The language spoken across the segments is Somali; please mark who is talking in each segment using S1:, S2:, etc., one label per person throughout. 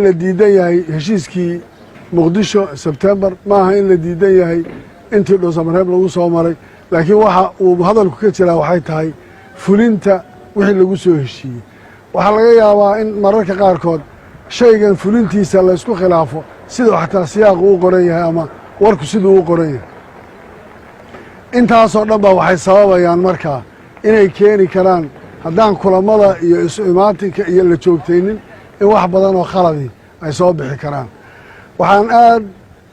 S1: la diidan yahay heshiiskii muqdisho September maaha in la diidan yahay intii dhowsamareeb lagu soo maray laakiin waxa uu hadalku ka jiraa waxay tahay fulinta wixii lagu soo heshiiyey waxaa laga yaabaa in mararka qaarkood shaygan fulintiisa la isku khilaafo sidoo xataa siyaaqu u qoran yahay ama warku siduu u qoran yahay intaasoo dhan baa waxay sababayaan markaa inay keeni karaan haddaan kulamada iyo isu imaatinka iyo la joogtaynin in wax badan oo khaladi ay soo bixi karaan waxaan aad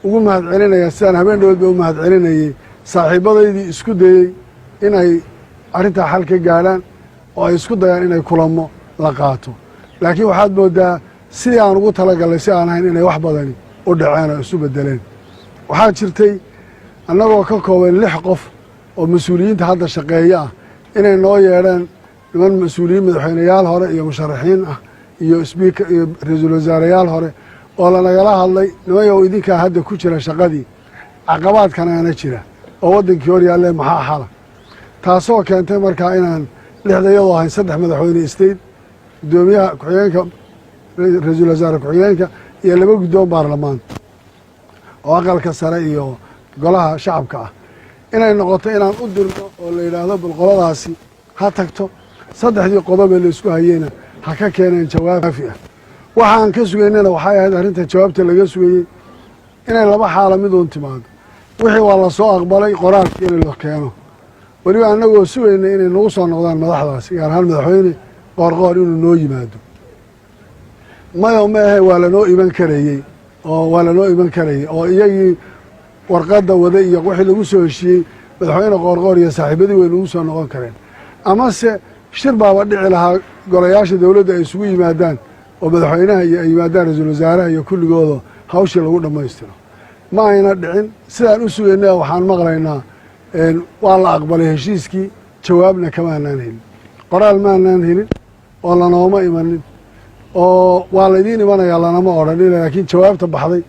S1: ugu mahadcelinayaa sidaan habeen dhawoodba u mahadcelinayey saaxiibadaydii isku dayey inay arrintaa xal ka gaadhaan oo ay isku dayaan inay kulamo la qaato laakiin waxaad mooddaa sidii aan ugu talagalay si aan ahayn inay wax badani u dhaceen oo isu beddeleen waxaa jirtay annagoo ka kooban 6 qof oo mas-uuliyiinta hadda shaqeeya ah inay noo yeedheen niman mas-uuliyiin madaxweyneyaal hore iyo musharaxiin ah iyo sbiika iyo ra-iisul wasaareyaal hore oo lanagala hadlay nimayow idinkaa hadda ku jira shaqadii caqabaadkanaana jira oo waddankii hor yaallee maxaa xala taasoo keentay markaa inaan 6dayadoo ahayn 3 madaxweyne state guddoomiyaha ku-xigeenka ra-iisul wasaare ku-xigeenka iyo 2 guddoon baarlamaan oo aqalka sare iyo golaha shacabka ah inay noqoto inaan u dirno oo la yidhaahdo balqoladaasi ha tagto 3dii qodob ee la isku hayeyna ha ka keeneen jawaab kaafi ah waxaan ka sugaynana waxay ahayd arrinta jawaabta laga sugayey inay 2 xaalo miduun timaado wixii waa la soo aqbalay qoraalkii in la keeno weliba annagoo sugaynay inay nagu soo noqdaan madaxdaasi gaar ahaan madaxweyne qoorqoor inuu noo yimaado mayo maahe waa lanoo iman karayey oo iyagii warqadda wada iyo wixii lagu soo heshiiyey madaxweyne qoorqoor iyo saaxiibadii way nagu soo noqon kareen amase shir baaba dhici lahaa golayaasha dowladda ay isugu yimaadaan oo madaxweynaha iyo ay yimaadaan ra-iisul wasaaraha iyo kulligooda hawshii lagu dhammaystiro ma ayna dhicin sidaan u sugaynaa waxaan maqlaynaa waa la aqbalay heshiiskii jawaabna kamaanaan helin qoraal maanaan helin oo lanooma imanin oo waa laydiin imanayaa lanama odhanin laakiin jawaabta baxday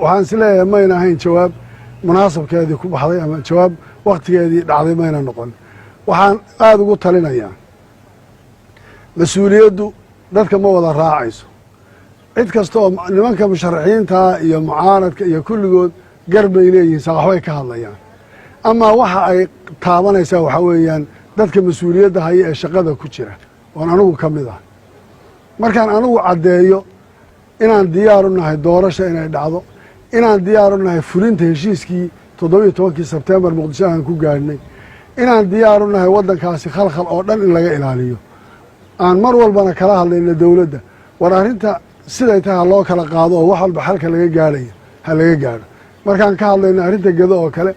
S1: waxaan is leeyahay mayna ahayn jawaab munaasabkeedii ku baxday ama jawaab wakhtigeedii dhacday mayna noqon waxaan aada ugu talinayaa mas-uuliyaddu dadka ma wada raacayso cid kasta oo nimanka musharaxiintaa iyo mucaaradka iyo kulligood gar bay leeyihiin waxbay ka hadlayaan amaa waxa ay taabanaysaa waxaa weeyaan dadka mas-uuliyadda haya ee shaqada ku jira oon anigu ka mid ah markaan anigu caddeeyo inaan diyaar u nahay doorasha inay dhacdo inaan diyaar u nahay fulinta heshiiskii 17 Sebtembar muqdisho aan ku gaadhnay inaan diyaar u nahay waddankaasi khalkhal oo dhan in laga ilaaliyo aan mar walbana kala hadlayno dowladda war arrinta siday tahay ha loo kala qaado oo wax walba xalka laga gaadhayo ha laga gaadho markaan ka hadlayno arrinta gedo oo kale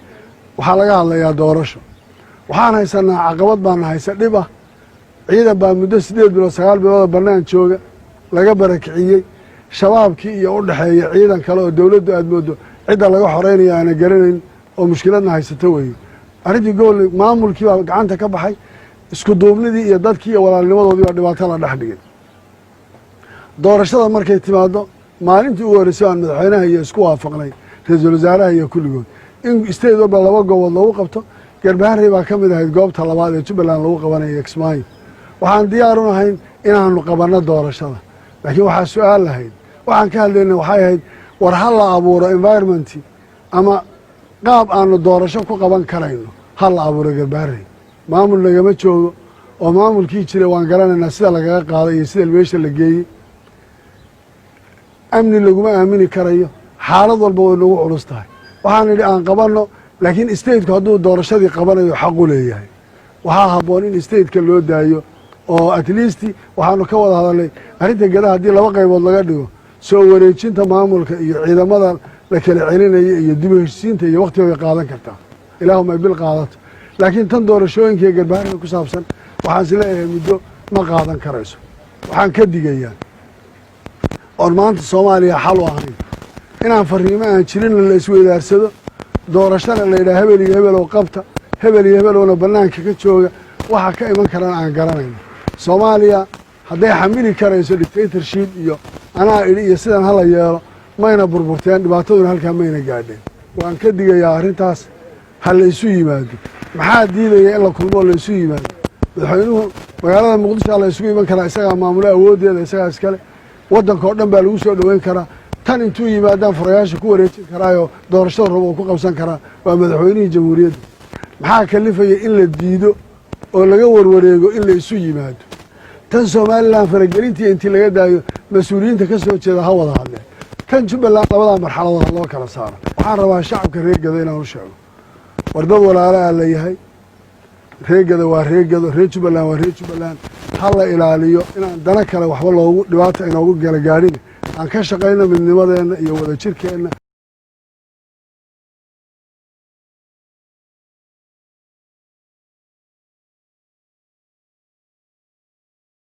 S1: waxaa laga hadlayaa doorasho waxaan haysanaa caqabad baana haysa dhib ah ciidan baa muddo 8 bilood 9 bilood bannaan jooga laga barakiciyey shabaabkii iyo u dhaxeeya ciidan kale oo dowladdu aad moodo cidda laga xoreynayo aana garanayn oo mushkiladna haysato weeye arrintii gobol maamulkii baa gacanta ka baxay isku duubnidii iyo dadkii iyo walaalnimadoodii baa dhibaato la dhex dhigay doorashada markay timaado maalintii ugu horreysay aan madaxweynaha iyo isku waafaqnay ra-iisul wasaaraha iyo kulligood in state walba 2 goobood lagu qabto garbaharey baa ka mid ahayd goobta labaad ee Jubbaland lagu qabanayo Kismaayo waxaan diyaar u nahayn inaanu qabanno doorashada laakiin waxaa su-aal lahayd waxaan ka hadlaynay waxay ahayd war ha la abuuro environment ama qaab aanu doorasho ku qaban karayno ha la abuuro garbaharey maamul lagama joogo oo maamulkii jiray waan garanaynaa sida lagaga qaaday iyo sida meesha la geeyey amni laguma aamini karayo xaalad walba way nagu culus tahay waxaan idhi aan qabanno laakiin stateku hadduu doorashadii qabanayo xaq u leeyahay waxaa habboon in stateka loo daayo oo at least waxaanu ka wada hadalnay arrinta gedaha haddii 2 qaybood laga dhigo soo wareejinta maamulka iyo ciidamada la kala celinaya iyo dib u heshiisiinta iyo waqtiga way qaadan kartaa ilaahuma ay bil qaadato laakiin tan doorashooyinka iyo garbahareyga ku saabsan waxaan is leeyahay muddo ma qaadan karayso waxaan ka digayaa oon maanta Soomaaliya xal u ahayn inaan fariimo aan jirin la isweydaarsado doorashada la yidhaha hebel iyo hebel oo qabta hebel iyo hebel oona bannaanka ka jooga waxa ka iman karaan aan garanayno Soomaaliya hadday xamili karayso dictatorship iyo anaa idhi iyo sidan hala yeelo mayna burburteen dhibaataduna halkaa mayna gaadheen waan ka digayaa arrintaas ha la isu yimaado maxaa diidaya in la kulmo la isu yimaado madaxweynuhu magaalada muqdisho la isugu iman karaa isagaa maamula awooddeeda isagaa iskale waddanka oo dhan baa lagu soo dhoweyn karaa tan intuu yimaadaan furayaasha ku wareejin karaayo doorashada rabo oo ku qabsan karaa waa madaxweynihii jamhuuriyadda maxaa kalifaya in la diido oo laga warwareego in la isu yimaado tan somalilan faragelintii intii laga daayo mas-uuliyiinta ka soo jeeda ha wada hadleen tan jubbaland labadaa marxaladood ha loo kala saaro waxaan rabaa shacabka reer gado inaan u sheego war dad walaalaha la yahay reer gado waa reer gado reer jubbaland waa reer jubbaland ha la ilaaliyo inaan dana kale waxba loogu dhibaata inoogu gala gaadhin aan ka shaqayno midnimadeenna iyo wadajirkeenna